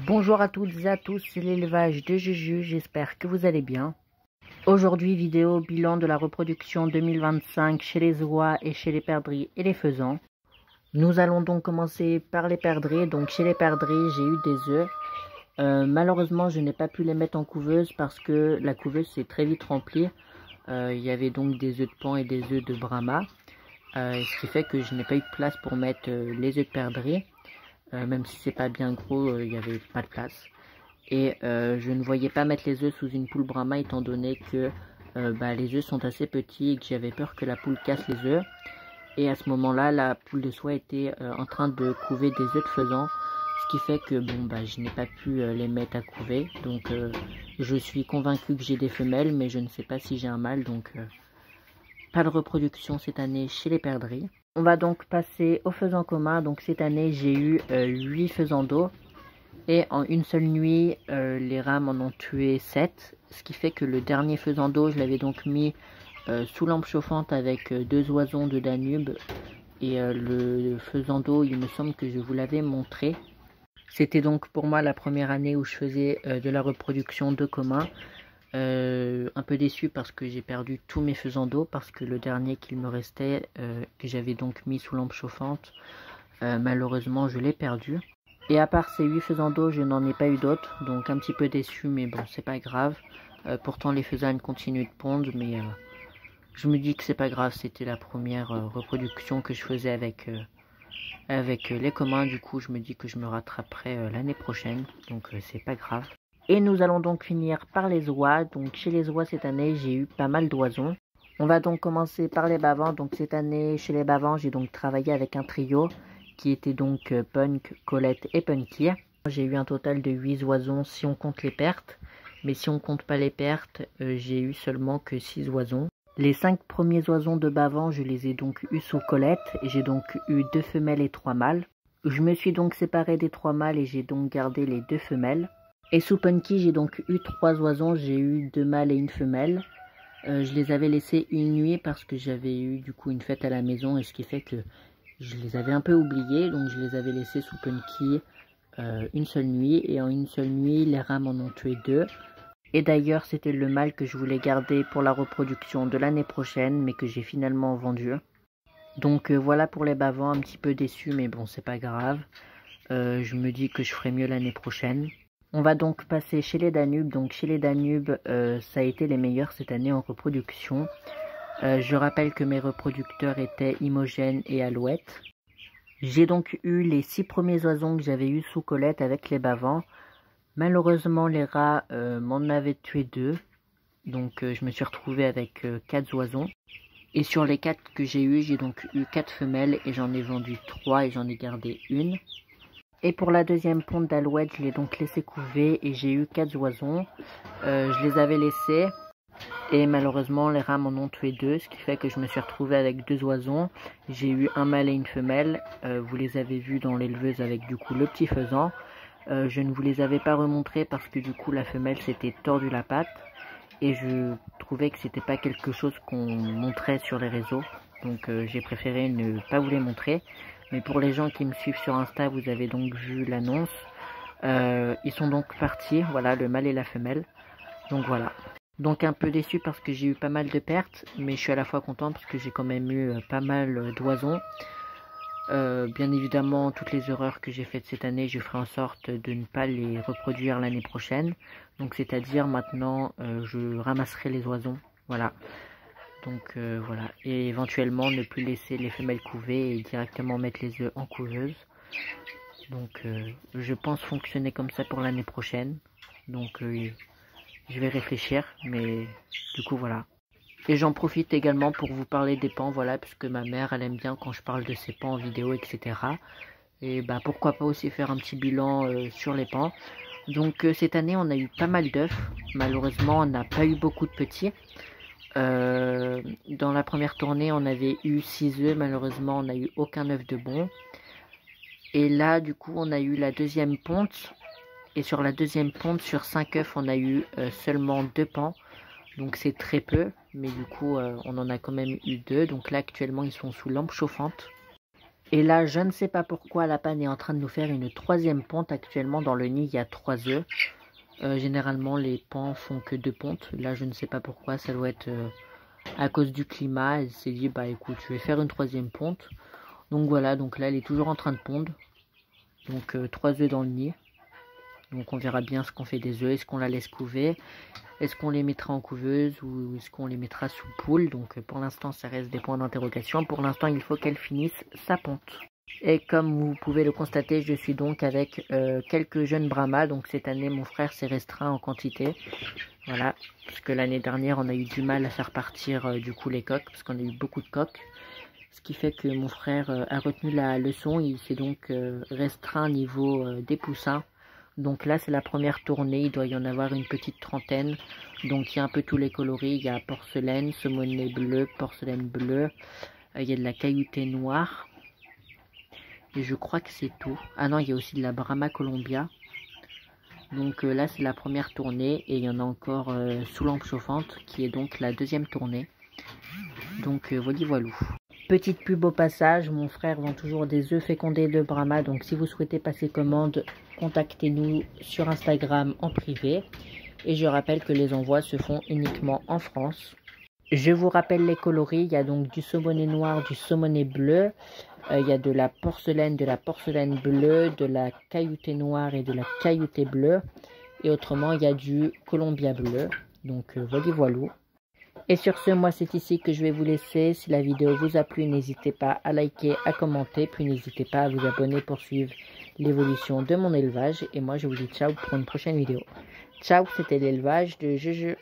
Bonjour à toutes et à tous, c'est l'élevage de Juju, j'espère que vous allez bien. Aujourd'hui, vidéo bilan de la reproduction 2025 chez les oies et chez les perdrix et les faisans. Nous allons donc commencer par les perdrix. Donc chez les perdrix, j'ai eu des œufs. Malheureusement, je n'ai pas pu les mettre en couveuse parce que la couveuse s'est très vite remplie. Il y avait donc des œufs de paon et des œufs de brahma. Ce qui fait que je n'ai pas eu de place pour mettre les œufs de perdrix. Même si c'est pas bien gros, il n'y avait pas de place. Et je ne voyais pas mettre les œufs sous une poule brahma étant donné que les œufs sont assez petits et que j'avais peur que la poule casse les œufs. Et à ce moment-là, la poule de soie était en train de couver des œufs de faisan, ce qui fait que je n'ai pas pu les mettre à couver. Donc je suis convaincu que j'ai des femelles, mais je ne sais pas si j'ai un mâle, donc pas de reproduction cette année chez les perdrix. On va donc passer aux faisans communs. Donc cette année, j'ai eu 8 faisans d'eau. Et en une seule nuit, les rames en ont tué 7. Ce qui fait que le dernier faisan d'eau, je l'avais donc mis sous lampe chauffante avec 2 oisons de Danube. Et le faisan d'eau, il me semble que je vous l'avais montré. C'était donc pour moi la première année où je faisais de la reproduction de commun. Un peu déçu parce que j'ai perdu tous mes faisans d'eau, parce que le dernier qu'il me restait, que j'avais donc mis sous lampe chauffante, malheureusement je l'ai perdu. Et à part ces 8 faisans d'eau, je n'en ai pas eu d'autres, donc un petit peu déçu, mais bon, c'est pas grave. Pourtant les faisans continuent de pondre, mais je me dis que c'est pas grave, c'était la première reproduction que je faisais avec les communs. Du coup je me dis que je me rattraperai l'année prochaine, donc c'est pas grave. Et nous allons donc finir par les oies. Donc chez les oies cette année, j'ai eu pas mal d'oisons. On va donc commencer par les bavans. Donc cette année, chez les bavans, j'ai donc travaillé avec un trio qui était donc Punk, Colette et Punky. J'ai eu un total de 8 oisons si on compte les pertes. Mais si on compte pas les pertes, j'ai eu seulement que 6 oisons. Les 5 premiers oisons de bavans, je les ai donc eu sous Colette. J'ai donc eu 2 femelles et 3 mâles. Je me suis donc séparé des 3 mâles et j'ai donc gardé les 2 femelles. Et sous Punky, j'ai donc eu 3 oisons, j'ai eu 2 mâles et une femelle. Je les avais laissés une nuit parce que j'avais eu du coup une fête à la maison, et ce qui fait que je les avais un peu oubliés, donc je les avais laissés sous Punky une seule nuit, et en une seule nuit, les rames en ont tué 2. Et d'ailleurs, c'était le mâle que je voulais garder pour la reproduction de l'année prochaine, mais que j'ai finalement vendu. Donc voilà pour les bavans, un petit peu déçu, mais bon, c'est pas grave. Je me dis que je ferai mieux l'année prochaine. On va donc passer chez les Danubes. Donc chez les Danubes, ça a été les meilleurs cette année en reproduction. Je rappelle que mes reproducteurs étaient Imogène et Alouette. J'ai donc eu les 6 premiers oisons que j'avais eu sous Colette avec les bavans. Malheureusement, les rats m'en avaient tué 2. Donc je me suis retrouvé avec 4 oisons. Et sur les 4 que j'ai eu, j'ai donc eu 4 femelles et j'en ai vendu 3 et j'en ai gardé une. Et pour la deuxième ponte d'Alouette, je l'ai donc laissé couver et j'ai eu 4 oisons. Je les avais laissés et malheureusement les rats m'en ont tué 2, ce qui fait que je me suis retrouvé avec 2 oisons. J'ai eu un mâle et une femelle. Vous les avez vus dans l'éleveuse avec du coup le petit faisan. Je ne vous les avais pas remontrés parce que du coup la femelle s'était tordu la patte et je trouvais que c'était pas quelque chose qu'on montrait sur les réseaux. Donc j'ai préféré ne pas vous les montrer. Mais pour les gens qui me suivent sur Insta, vous avez donc vu l'annonce. Ils sont donc partis, voilà, le mâle et la femelle. Donc voilà. Donc un peu déçu parce que j'ai eu pas mal de pertes, mais je suis à la fois content parce que j'ai quand même eu pas mal d'oisons. Bien évidemment, toutes les erreurs que j'ai faites cette année, je ferai en sorte de ne pas les reproduire l'année prochaine. Donc c'est-à-dire maintenant, je ramasserai les oisons, voilà. Donc voilà, et éventuellement ne plus laisser les femelles couver et directement mettre les œufs en couveuse. Donc je pense fonctionner comme ça pour l'année prochaine. Donc je vais réfléchir, mais du coup voilà. Et j'en profite également pour vous parler des pans, voilà, puisque ma mère elle aime bien quand je parle de ses pans en vidéo, etc. Et bah pourquoi pas aussi faire un petit bilan sur les pans. Donc cette année on a eu pas mal d'œufs, malheureusement on n'a pas eu beaucoup de petits. Dans la première tournée on avait eu 6 œufs, malheureusement on n'a eu aucun œuf de bon. Et là du coup on a eu la deuxième ponte, et sur la deuxième ponte sur 5 œufs on a eu seulement 2 pans. Donc c'est très peu, mais du coup on en a quand même eu 2. Donc là actuellement ils sont sous lampe chauffante. Et là, je ne sais pas pourquoi la panne est en train de nous faire une troisième ponte. Actuellement, dans le nid, il y a 3 œufs. Généralement, les pans font que 2 pontes. Là, je ne sais pas pourquoi. Ça doit être à cause du climat. Elle s'est dit, bah écoute, je vais faire une troisième ponte. Donc voilà, donc là, elle est toujours en train de pondre. Donc 3 œufs dans le nid. Donc on verra bien ce qu'on fait des œufs. Est-ce qu'on la laisse couver? Est-ce qu'on les mettra en couveuse ou est-ce qu'on les mettra sous poule? Donc pour l'instant, ça reste des points d'interrogation. Pour l'instant, il faut qu'elle finisse sa ponte. Et comme vous pouvez le constater, je suis donc avec quelques jeunes brahmas. Donc cette année, mon frère s'est restreint en quantité. Voilà, parce que l'année dernière, on a eu du mal à faire partir du coup les coqs, parce qu'on a eu beaucoup de coqs. Ce qui fait que mon frère a retenu la leçon. Il s'est donc restreint au niveau des poussins. Donc là, c'est la première tournée. Il doit y en avoir une petite trentaine. Donc il y a un peu tous les coloris. Il y a porcelaine, saumonée bleue, porcelaine bleue. Il y a de la cailloutée noire. Et je crois que c'est tout. Ah non, il y a aussi de la Brahma Colombia. Donc là, c'est la première tournée. Et il y en a encore sous lampe chauffante, qui est donc la deuxième tournée. Donc voilà. Petite pub au passage, mon frère vend toujours des œufs fécondés de Brahma. Donc si vous souhaitez passer commande, contactez-nous sur Instagram en privé. Et je rappelle que les envois se font uniquement en France. Je vous rappelle les coloris, il y a donc du saumonné noir, du saumonné bleu. Il y a de la porcelaine bleue, de la cailloutée noire et de la cailloutée bleue. Et autrement, il y a du colombia bleu. Donc voilà. Et sur ce, moi c'est ici que je vais vous laisser. Si la vidéo vous a plu, n'hésitez pas à liker, à commenter, puis n'hésitez pas à vous abonner pour suivre l'évolution de mon élevage. Et moi je vous dis ciao pour une prochaine vidéo. Ciao, c'était l'élevage de Juju.